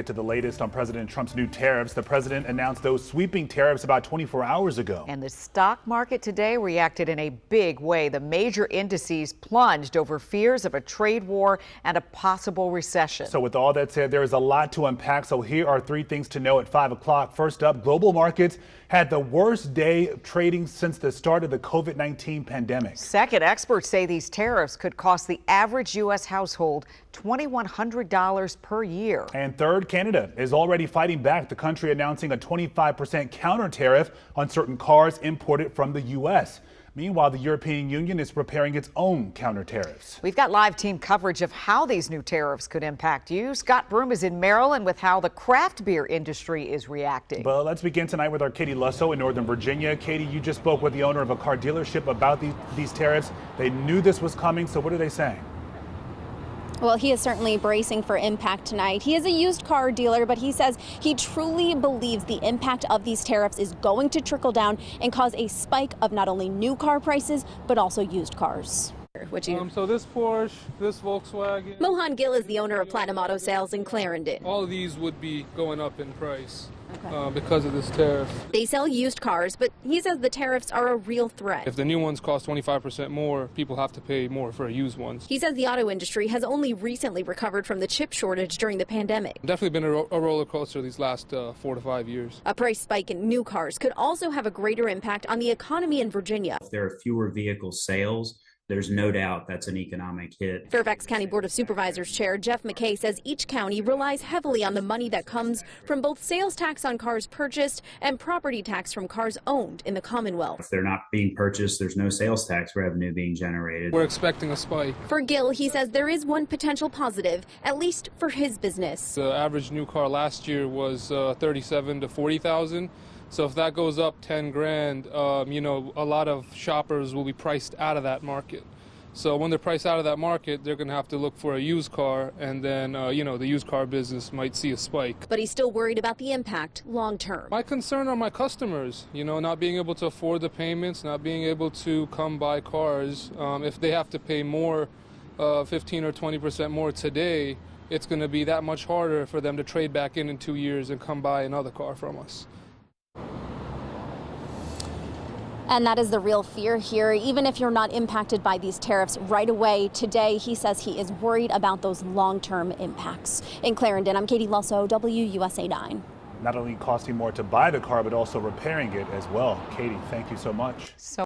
To the latest on President Trump's new tariffs. The president announced those sweeping tariffs about 24 hours ago. And the stock market today reacted in a big way. The major indices plunged over fears of a trade war and a possible recession. So with all that said, there is a lot to unpack. So here are three things to know at 5 o'clock. First up, global markets had the worst day of trading since the start of the COVID-19 pandemic. Second, experts say these tariffs could cost the average U.S. household $2,100 per year. And third, Canada is already fighting back, the country announcing a 25% counter tariff on certain cars imported from the U.S. Meanwhile, the European Union is preparing its own counter tariffs. We've got live team coverage of how these new tariffs could impact you. Scott Broom is in Maryland with how the craft beer industry is reacting. But let's begin tonight with our Katie Lusso in Northern Virginia. Katie, you just spoke with the owner of a car dealership about these tariffs. They knew this was coming, so what are they saying? Well, he is certainly bracing for impact tonight. He is a used car dealer, but he says he truly believes the impact of these tariffs is going to trickle down and cause a spike of not only new car prices, but also used cars. So this Porsche, this Volkswagen. Mohan Gill is the owner of Platinum Auto Sales in Clarendon. All of these would be going up in price because of this tariff. They sell used cars, but he says the tariffs are a real threat. If the new ones cost 25% more, people have to pay more for used ones. He says the auto industry has only recently recovered from the chip shortage during the pandemic. Definitely been a roller coaster these last 4 to 5 years. A price spike in new cars could also have a greater impact on the economy in Virginia. If there are fewer vehicle sales, there's no doubt that's an economic hit. Fairfax County Board of Supervisors Chair Jeff McKay says each county relies heavily on the money that comes from both sales tax on cars purchased and property tax from cars owned in the Commonwealth. If they're not being purchased, there's no sales tax revenue being generated. We're expecting a spike. For Gill, he says there is one potential positive, at least for his business. The average new car last year was 37 to 40,000. So if that goes up 10 grand, you know, a lot of shoppers will be priced out of that market. So when they're priced out of that market, they're going to have to look for a used car, and then, you know, the used car business might see a spike. But he's still worried about the impact long term. My concern are my customers, you know, not being able to afford the payments, not being able to come buy cars. If they have to pay more, 15 or 20% more today, it's going to be that much harder for them to trade back in 2 years and come buy another car from us. And that is the real fear here. Even if you're not impacted by these tariffs right away today, he says he is worried about those long-term impacts. In Clarendon, I'm Katie Lusso, WUSA 9. Not only costing more to buy the car, but also repairing it as well. Katie, thank you so much.